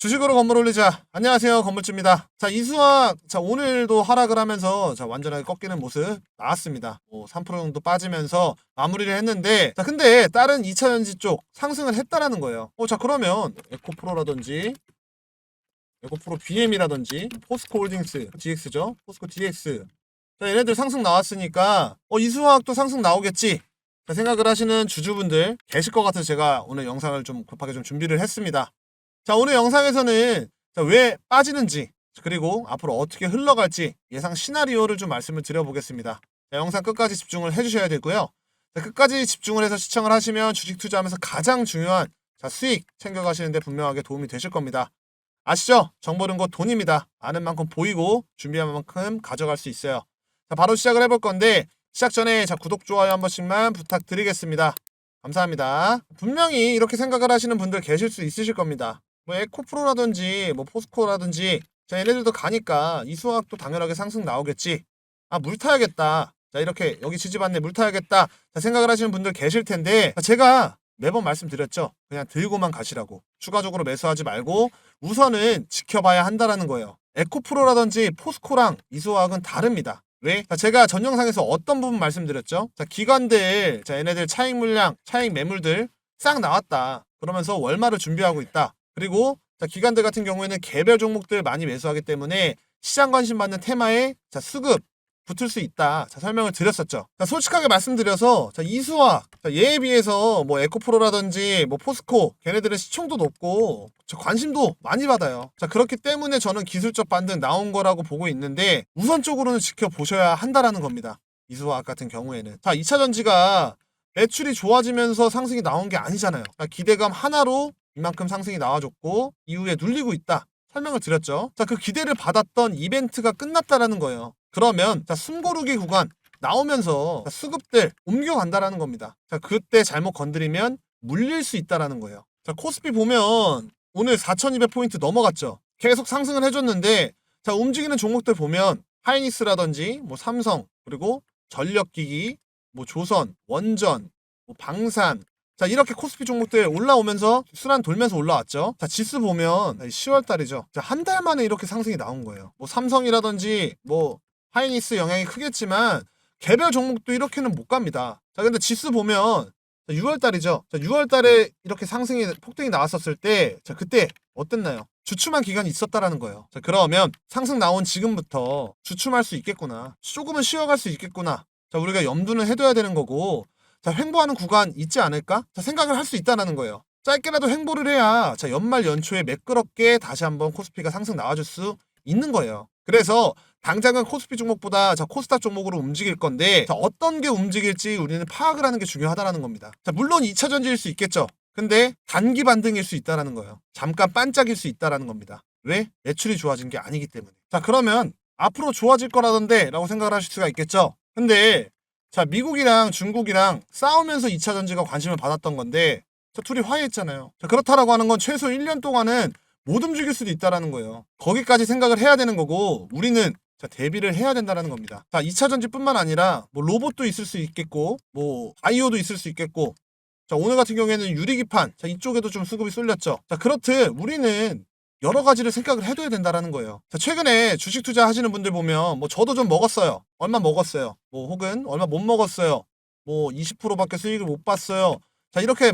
주식으로 건물 올리자. 안녕하세요, 건물주입니다. 자, 이수학, 오늘도 하락을 하면서, 완전하게 꺾이는 모습 나왔습니다. 3% 정도 빠지면서 마무리를 했는데, 근데 다른 2차전지 쪽 상승을 했다라는 거예요. 그러면, 에코프로 BM이라든지, 포스코 홀딩스, DX죠? 포스코 DX. 자, 얘네들 상승 나왔으니까, 이수학도 상승 나오겠지. 생각을 하시는 주주분들 계실 것 같아서 제가 오늘 영상을 좀 급하게 좀 준비를 했습니다. 자, 오늘 영상에서는 왜 빠지는지, 그리고 앞으로 어떻게 흘러갈지 예상 시나리오를 좀 말씀을 드려보겠습니다. 자, 영상 끝까지 집중을 해주셔야 되고요. 자, 끝까지 집중을 해서 시청을 하시면 주식 투자하면서 가장 중요한 수익 챙겨가시는데 분명하게 도움이 되실 겁니다. 아시죠? 정보는 곧 돈입니다. 아는 만큼 보이고 준비한 만큼 가져갈 수 있어요. 자, 바로 시작을 해볼 건데 시작 전에 구독, 좋아요 한 번씩만 부탁드리겠습니다. 감사합니다. 분명히 이렇게 생각을 하시는 분들 계실 수 있으실 겁니다. 에코프로라든지 포스코라든지 얘네들도 가니까 이수학도 당연하게 상승 나오겠지. 물 타야겠다. 이렇게 여기 지지 않네, 물 타야겠다. 생각을 하시는 분들 계실 텐데 제가 매번 말씀드렸죠. 그냥 들고만 가시라고. 추가적으로 매수하지 말고 우선은 지켜봐야 한다라는 거예요. 에코프로라든지 포스코랑 이수학은 다릅니다. 왜? 제가 전 영상에서 어떤 부분 말씀드렸죠? 기관들, 얘네들 차익 물량, 차익 매물들 싹 나왔다. 그러면서 월말을 준비하고 있다. 그리고 기관들 같은 경우에는 개별 종목들 많이 매수하기 때문에 시장 관심 받는 테마에 수급 붙을 수 있다. 설명을 드렸었죠. 솔직하게 말씀드려서 이수학, 얘에 비해서 에코프로라든지 포스코 걔네들은 시총도 높고 관심도 많이 받아요. 그렇기 때문에 저는 기술적 반등 나온 거라고 보고 있는데 우선적으로는 지켜보셔야 한다라는 겁니다. 이수학 같은 경우에는 2차전지가 매출이 좋아지면서 상승이 나온 게 아니잖아요. 기대감 하나로 이만큼 상승이 나와줬고 이후에 눌리고 있다. 설명을 드렸죠. 그 기대를 받았던 이벤트가 끝났다라는 거예요. 그러면 숨고르기 구간 나오면서 수급들 옮겨간다라는 겁니다. 그때 잘못 건드리면 물릴 수 있다라는 거예요. 코스피 보면 오늘 4200포인트 넘어갔죠. 계속 상승을 해줬는데 움직이는 종목들 보면 하이닉스라든지 삼성, 그리고 전력기기, 조선, 원전, 방산, 이렇게 코스피 종목들 올라오면서 순환 돌면서 올라왔죠. 지수 보면 10월달이죠. 한 달 만에 이렇게 상승이 나온 거예요. 삼성이라든지 하이닉스 영향이 크겠지만 개별 종목도 이렇게는 못 갑니다. 근데 지수 보면 6월달이죠. 6월달에 이렇게 상승이 폭등이 나왔었을 때 그때 어땠나요? 주춤한 기간이 있었다라는 거예요. 그러면 상승 나온 지금부터 주춤할 수 있겠구나. 조금은 쉬어갈 수 있겠구나. 우리가 염두는 해둬야 되는 거고 횡보하는 구간 있지 않을까? 생각을 할 수 있다는 거예요. 짧게라도 횡보를 해야 연말 연초에 매끄럽게 다시 한번 코스피가 상승 나와줄 수 있는 거예요. 그래서 당장은 코스피 종목보다 코스닥 종목으로 움직일 건데 어떤 게 움직일지 우리는 파악을 하는 게 중요하다는 겁니다. 물론 2차전지일 수 있겠죠. 근데 단기 반등일 수 있다는 거예요. 잠깐 반짝일 수 있다는 겁니다. 왜? 매출이 좋아진 게 아니기 때문에. 그러면 앞으로 좋아질 거라던데 라고 생각을 하실 수가 있겠죠. 근데 미국이랑 중국이랑 싸우면서 2차전지가 관심을 받았던 건데 둘이 화해했잖아요. 그렇다라고 하는 건 최소 1년 동안은 못 움직일 수도 있다라는 거예요. 거기까지 생각을 해야 되는 거고 우리는 대비를 해야 된다는 겁니다. 2차전지뿐만 아니라 로봇도 있을 수 있겠고 바이오도 있을 수 있겠고 오늘 같은 경우에는 유리기판 이쪽에도 좀 수급이 쏠렸죠. 그렇듯 우리는 여러 가지를 생각을 해둬야 된다라는 거예요. 최근에 주식 투자 하시는 분들 보면 저도 좀 먹었어요. 얼마 먹었어요. 혹은 얼마 못 먹었어요. 20%밖에 수익을 못 봤어요. 이렇게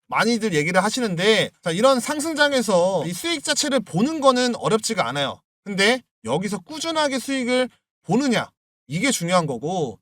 많이들 얘기를 하시는데 이런 상승장에서 이 수익 자체를 보는 거는 어렵지가 않아요. 근데 여기서 꾸준하게 수익을 보느냐 이게 중요한 거고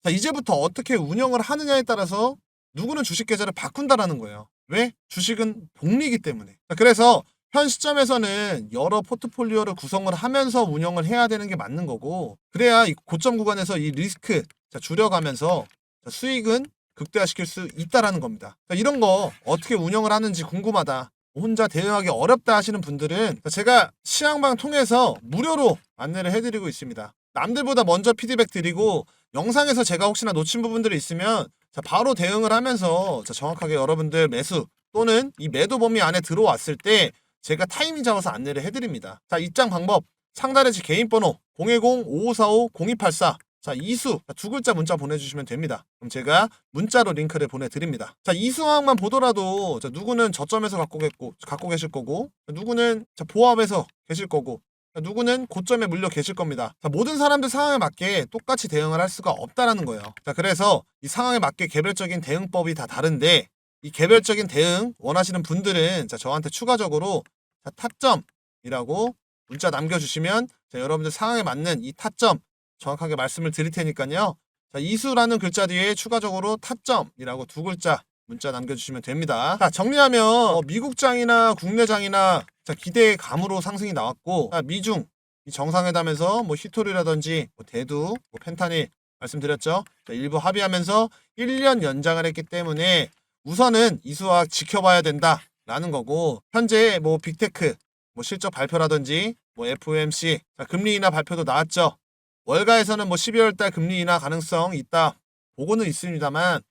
이제부터 어떻게 운영을 하느냐에 따라서 누구는 주식 계좌를 바꾼다라는 거예요. 왜? 주식은 복리이기 때문에. 그래서 현 시점에서는 여러 포트폴리오를 구성을 하면서 운영을 해야 되는 게 맞는 거고 그래야 이 고점 구간에서 이 리스크 줄여가면서 수익은 극대화시킬 수 있다라는 겁니다. 이런 거 어떻게 운영을 하는지 궁금하다. 혼자 대응하기 어렵다 하시는 분들은 제가 시황방 통해서 무료로 안내를 해드리고 있습니다. 남들보다 먼저 피드백 드리고 영상에서 제가 혹시나 놓친 부분들이 있으면 바로 대응을 하면서 정확하게 여러분들 매수 또는 이 매도 범위 안에 들어왔을 때 제가 타이밍 잡아서 안내를 해드립니다. 입장 방법 상단에 제 개인 번호 010-5545-0284 자, 이수. 두 글자 문자 보내주시면 됩니다. 그럼 제가 문자로 링크를 보내드립니다. 자, 이 수학만 보더라도 자, 누구는 저점에서 갖고 계실 거고, 누구는 자, 보합에서 계실 거고, 자, 누구는 고점에 물려 계실 겁니다. 자, 모든 사람들 상황에 맞게 똑같이 대응을 할 수가 없다라는 거예요. 자, 그래서 이 상황에 맞게 개별적인 대응법이 다 다른데, 이 개별적인 대응 원하시는 분들은 자, 저한테 추가적으로 자, 타점이라고 문자 남겨주시면 자, 여러분들 상황에 맞는 이 타점 정확하게 말씀을 드릴 테니까요. 자, 이수라는 글자 뒤에 추가적으로 타점이라고 두 글자 문자 남겨주시면 됩니다. 자, 정리하면 미국장이나 국내장이나 자, 기대의 감으로 상승이 나왔고, 자, 미중 이 정상회담에서 뭐 히토리라든지 뭐 대두, 뭐 펜타닐 말씀드렸죠. 자, 일부 합의하면서 1년 연장을 했기 때문에 우선은 이수학 지켜봐야 된다라는 거고, 현재 뭐 빅테크 뭐 실적 발표라든지 뭐 FOMC 자, 금리 인하 발표도 나왔죠. 월가에서는 뭐 12월 달 금리 인하 가능성 있다 보고는 있습니다만,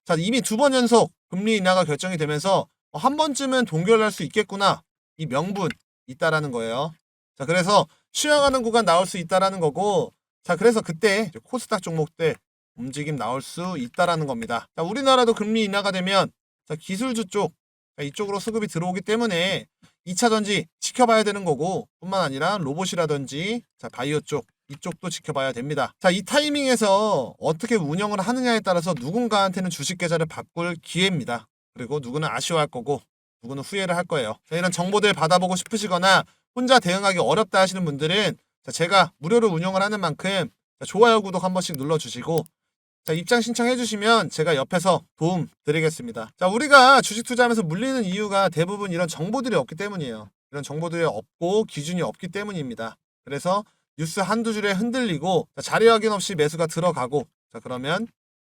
자, 이미 2번 연속 금리 인하가 결정이 되면서 한 번쯤은 동결할 수 있겠구나, 이 명분 있다라는 거예요. 자, 그래서 쉬어가는 구간 나올 수 있다라는 거고, 자, 그래서 그때 코스닥 종목들 움직임 나올 수 있다라는 겁니다. 자, 우리나라도 금리 인하가 되면 자, 기술주 쪽 자, 이쪽으로 수급이 들어오기 때문에 2차 전지 지켜봐야 되는 거고, 뿐만 아니라 로봇이라든지 자, 바이오 쪽 이쪽도 지켜봐야 됩니다. 자, 이 타이밍에서 어떻게 운영을 하느냐에 따라서 누군가한테는 주식 계좌를 바꿀 기회입니다. 그리고 누구는 아쉬워할 거고 누구는 후회를 할 거예요. 자, 이런 정보들 받아보고 싶으시거나 혼자 대응하기 어렵다 하시는 분들은 자, 제가 무료로 운영을 하는 만큼 자, 좋아요, 구독 한 번씩 눌러주시고 자, 입장 신청해 주시면 제가 옆에서 도움 드리겠습니다. 자, 우리가 주식 투자하면서 물리는 이유가 대부분 이런 정보들이 없기 때문이에요. 이런 정보들이 없고 기준이 없기 때문입니다. 그래서 뉴스 한두 줄에 흔들리고 자, 자료 확인 없이 매수가 들어가고 자, 그러면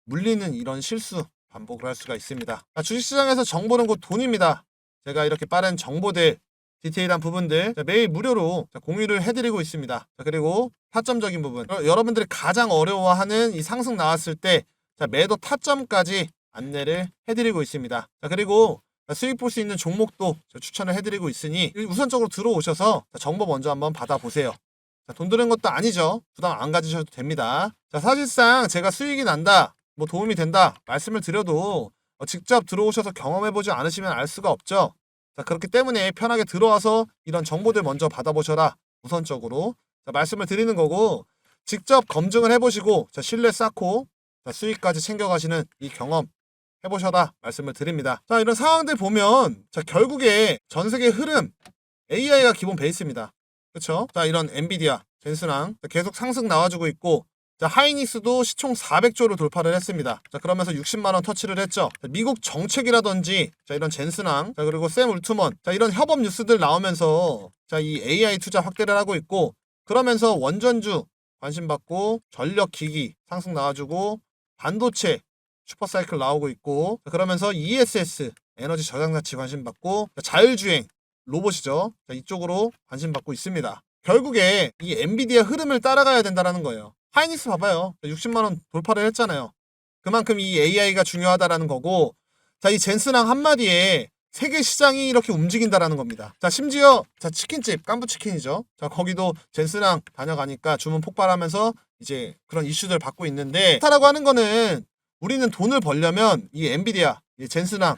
물리는 이런 실수 반복을 할 수가 있습니다. 자, 주식시장에서 정보는 곧 돈입니다. 제가 이렇게 빠른 정보들 디테일한 부분들 자, 매일 무료로 자, 공유를 해드리고 있습니다. 자, 그리고 타점적인 부분 여러분들이 가장 어려워하는 이 상승 나왔을 때 자, 매도 타점까지 안내를 해드리고 있습니다. 자, 그리고 수익 볼 수 있는 종목도 추천을 해드리고 있으니 우선적으로 들어오셔서 정보 먼저 한번 받아보세요. 자, 돈 드는 것도 아니죠. 부담 안 가지셔도 됩니다. 자, 사실상 제가 수익이 난다, 뭐 도움이 된다 말씀을 드려도 직접 들어오셔서 경험해보지 않으시면 알 수가 없죠. 자, 그렇기 때문에 편하게 들어와서 이런 정보들 먼저 받아보셔라 우선적으로 자, 말씀을 드리는 거고, 직접 검증을 해보시고 자, 신뢰 쌓고 자, 수익까지 챙겨가시는 이 경험 해보셔라 말씀을 드립니다. 자, 이런 상황들 보면 자, 결국에 전세계 흐름 AI가 기본 베이스입니다. 그쵸? 자, 이런 엔비디아, 젠슨항 계속 상승 나와주고 있고, 자, 하이닉스도 시총 400조를 돌파를 했습니다. 자, 그러면서 60만원 터치를 했죠. 자, 미국 정책이라든지 자, 이런 젠슨항 자, 그리고 샘 울트먼 자, 이런 협업 뉴스들 나오면서 자, 이 AI 투자 확대를 하고 있고, 그러면서 원전주 관심 받고 전력기기 상승 나와주고 반도체 슈퍼사이클 나오고 있고, 자, 그러면서 ESS 에너지 저장 장치 관심 받고 자, 자율주행 로봇이죠. 자, 이쪽으로 관심 받고 있습니다. 결국에 이 엔비디아 흐름을 따라가야 된다는 거예요. 하이닉스 봐봐요. 60만원 돌파를 했잖아요. 그만큼 이 AI가 중요하다라는 거고, 자, 이 젠슨항 한마디에 세계 시장이 이렇게 움직인다라는 겁니다. 자, 심지어 자, 치킨집 깐부치킨이죠. 자, 거기도 젠슨항 다녀가니까 주문 폭발하면서 이제 그런 이슈들 받고 있는데, 타라고 하는 거는 우리는 돈을 벌려면 이 엔비디아, 이 젠슨항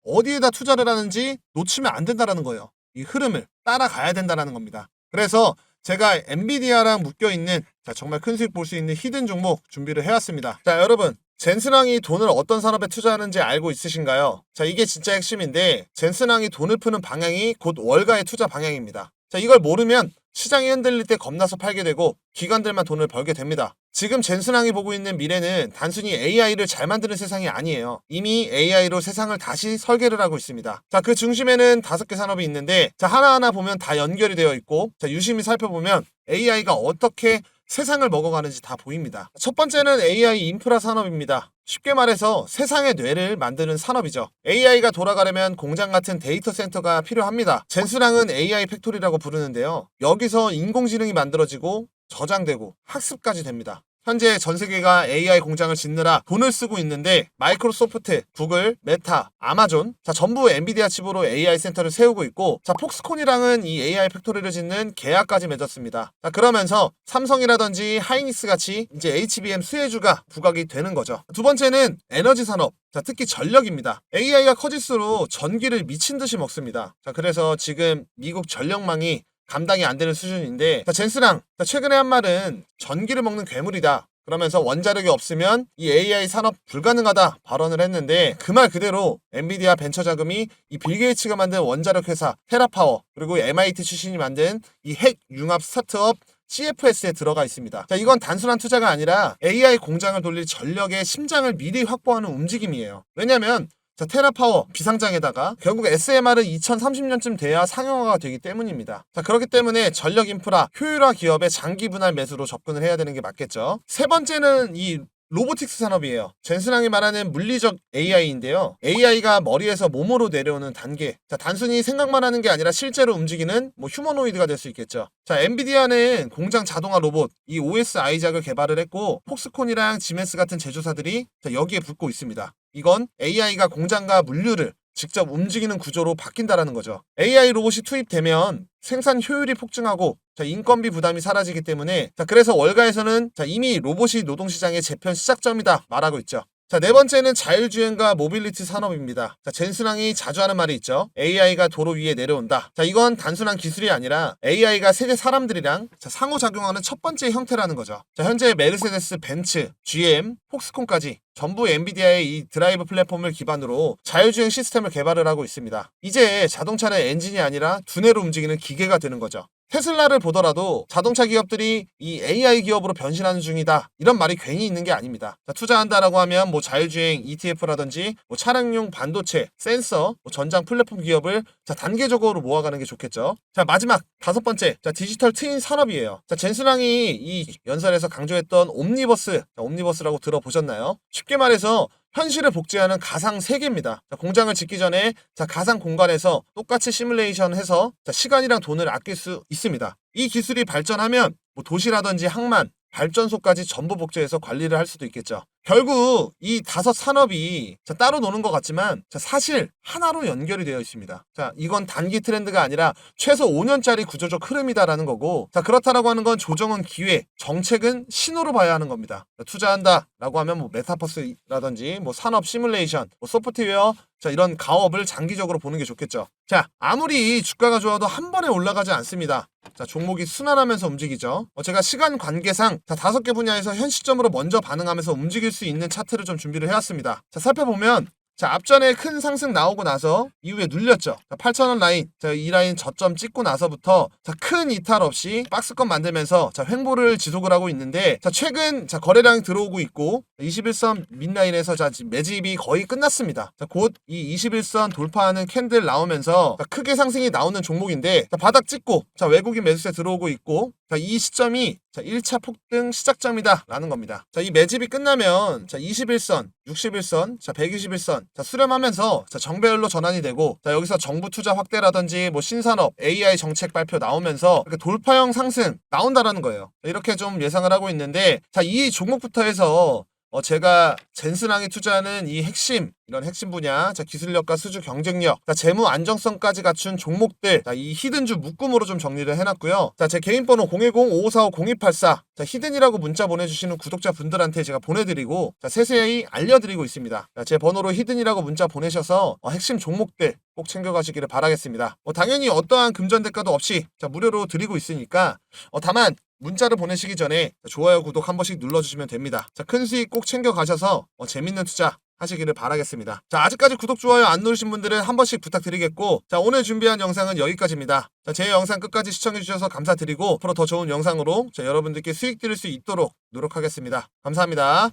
어디에다 투자를 하는지 놓치면 안 된다라는 거예요. 이 흐름을 따라가야 된다라는 겁니다. 그래서 제가 엔비디아랑 묶여있는 자, 정말 큰 수익 볼 수 있는 히든 종목 준비를 해왔습니다. 자, 여러분 젠슨항이 돈을 어떤 산업에 투자하는지 알고 있으신가요? 자, 이게 진짜 핵심인데, 젠슨항이 돈을 푸는 방향이 곧 월가의 투자 방향입니다. 자, 이걸 모르면 시장이 흔들릴 때 겁나서 팔게 되고 기관들만 돈을 벌게 됩니다. 지금 젠슨항이 보고 있는 미래는 단순히 AI를 잘 만드는 세상이 아니에요. 이미 AI로 세상을 다시 설계를 하고 있습니다. 자, 그 중심에는 5개 산업이 있는데 자, 하나하나 보면 다 연결이 되어 있고 자, 유심히 살펴보면 AI가 어떻게 세상을 먹어가는지 다 보입니다. 첫 번째는 AI 인프라 산업입니다. 쉽게 말해서 세상의 뇌를 만드는 산업이죠. AI가 돌아가려면 공장 같은 데이터 센터가 필요합니다. 젠슨항은 AI 팩토리라고 부르는데요. 여기서 인공지능이 만들어지고 저장되고 학습까지 됩니다. 현재 전 세계가 AI 공장을 짓느라 돈을 쓰고 있는데 마이크로소프트, 구글, 메타, 아마존 전부 엔비디아 칩으로 AI 센터를 세우고 있고 폭스콘이랑은 이 AI 팩토리를 짓는 계약까지 맺었습니다. 그러면서 삼성이라든지 하이닉스 같이 이제 HBM 수혜주가 부각이 되는 거죠. 두 번째는 에너지 산업. 특히 전력입니다. AI가 커질수록 전기를 미친 듯이 먹습니다. 그래서 지금 미국 전력망이 감당이 안 되는 수준인데 젠스랑 최근에 한 말은 전기를 먹는 괴물이다. 그러면서 원자력이 없으면 이 AI 산업 불가능하다 발언을 했는데 그 말 그대로 엔비디아 벤처 자금이 이 빌 게이츠가 만든 원자력 회사 테라파워 그리고 MIT 출신이 만든 이 핵 융합 스타트업 CFS에 들어가 있습니다. 이건 단순한 투자가 아니라 AI 공장을 돌릴 전력의 심장을 미리 확보하는 움직임이에요. 왜냐면 테라파워 비상장에다가 결국 SMR은 2030년쯤 돼야 상용화가 되기 때문입니다. 그렇기 때문에 전력 인프라 효율화 기업의 장기 분할 매수로 접근을 해야 되는 게 맞겠죠. 세 번째는 이 로보틱스 산업이에요. 젠슨왕이 말하는 물리적 AI인데요. AI가 머리에서 몸으로 내려오는 단계. 단순히 생각만 하는 게 아니라 실제로 움직이는 휴머노이드가 될 수 있겠죠. 엔비디아는 공장 자동화 로봇 이 OS 아이작을 개발을 했고 폭스콘이랑 지멘스 같은 제조사들이 여기에 붙고 있습니다. 이건 AI가 공장과 물류를 직접 움직이는 구조로 바뀐다라는 거죠. AI 로봇이 투입되면 생산 효율이 폭증하고 인건비 부담이 사라지기 때문에 그래서 월가에서는 이미 로봇이 노동시장의 재편 시작점이다 말하고 있죠. 네 번째는 자율주행과 모빌리티 산업입니다. 젠슨왕이 자주 하는 말이 있죠. AI가 도로 위에 내려온다. 이건 단순한 기술이 아니라 AI가 세계 사람들이랑 상호작용하는 첫 번째 형태라는 거죠. 현재 메르세데스, 벤츠, GM, 폭스콘까지 전부 엔비디아의 이 드라이브 플랫폼을 기반으로 자율주행 시스템을 개발을 하고 있습니다. 이제 자동차는 엔진이 아니라 두뇌로 움직이는 기계가 되는 거죠. 테슬라를 보더라도 자동차 기업들이 이 AI 기업으로 변신하는 중이다. 이런 말이 괜히 있는 게 아닙니다. 투자한다라고 하면 자율주행 ETF라든지 차량용 반도체, 센서, 전장 플랫폼 기업을 단계적으로 모아가는 게 좋겠죠. 마지막 다섯 번째, 디지털 트윈 산업이에요. 젠슨왕이 이 연설에서 강조했던 옴니버스라고 들어보셨나요? 쉽게 말해서 현실을 복제하는 가상 세계입니다. 공장을 짓기 전에 가상 공간에서 똑같이 시뮬레이션 해서 시간이랑 돈을 아낄 수 있습니다. 이 기술이 발전하면 도시라든지 항만, 발전소까지 전부 복제해서 관리를 할 수도 있겠죠. 결국 이 다섯 산업이 따로 노는 것 같지만 사실 하나로 연결이 되어 있습니다. 이건 단기 트렌드가 아니라 최소 5년짜리 구조적 흐름이다라는 거고 그렇다라고 하는 건 조정은 기회, 정책은 신호로 봐야 하는 겁니다. 투자한다라고 하면 메타버스라든지 산업 시뮬레이션, 소프트웨어 이런 가업을 장기적으로 보는 게 좋겠죠. 아무리 주가가 좋아도 한 번에 올라가지 않습니다. 종목이 순환하면서 움직이죠. 제가 시간 관계상 다섯 개 분야에서 현 시점으로 먼저 반응하면서 움직일 수 있는 차트를 좀 준비를 해왔습니다. 살펴보면 앞전에 큰 상승 나오고 나서 이후에 눌렸죠. 8,000원 라인, 이 라인 저점 찍고 나서부터 큰 이탈 없이 박스권 만들면서 횡보를 지속을 하고 있는데 최근 거래량이 들어오고 있고 21선 밑라인에서 지금 매집이 거의 끝났습니다. 곧 이 21선 돌파하는 캔들 나오면서 크게 상승이 나오는 종목인데 바닥 찍고 외국인 매수세 들어오고 있고 이 시점이 1차 폭등 시작점이다 라는 겁니다. 이 매집이 끝나면 21선, 61선, 121선 수렴하면서 정배열로 전환이 되고 여기서 정부 투자 확대라든지 신산업, AI 정책 발표 나오면서 이렇게 돌파형 상승 나온다라는 거예요. 이렇게 좀 예상을 하고 있는데 이 종목부터 해서 제가 젠슨왕이 투자하는 이 이런 핵심 분야, 기술력과 수주 경쟁력, 재무 안정성까지 갖춘 종목들, 이 히든주 묶음으로 좀 정리를 해놨고요. 제 개인 번호 010-5545-0284, 히든이라고 문자 보내주시는 구독자 분들한테 제가 보내드리고, 세세히 알려드리고 있습니다. 제 번호로 히든이라고 문자 보내셔서 핵심 종목들 꼭 챙겨가시기를 바라겠습니다. 당연히 어떠한 금전 대가도 없이 무료로 드리고 있으니까, 다만 문자를 보내시기 전에 좋아요, 구독 한 번씩 눌러주시면 됩니다. 큰 수익 꼭 챙겨가셔서 재밌는 투자 하시기를 바라겠습니다. 아직까지 구독, 좋아요 안 누르신 분들은 한 번씩 부탁드리겠고, 오늘 준비한 영상은 여기까지입니다. 제 영상 끝까지 시청해주셔서 감사드리고, 앞으로 더 좋은 영상으로 여러분들께 수익 드릴 수 있도록 노력하겠습니다. 감사합니다.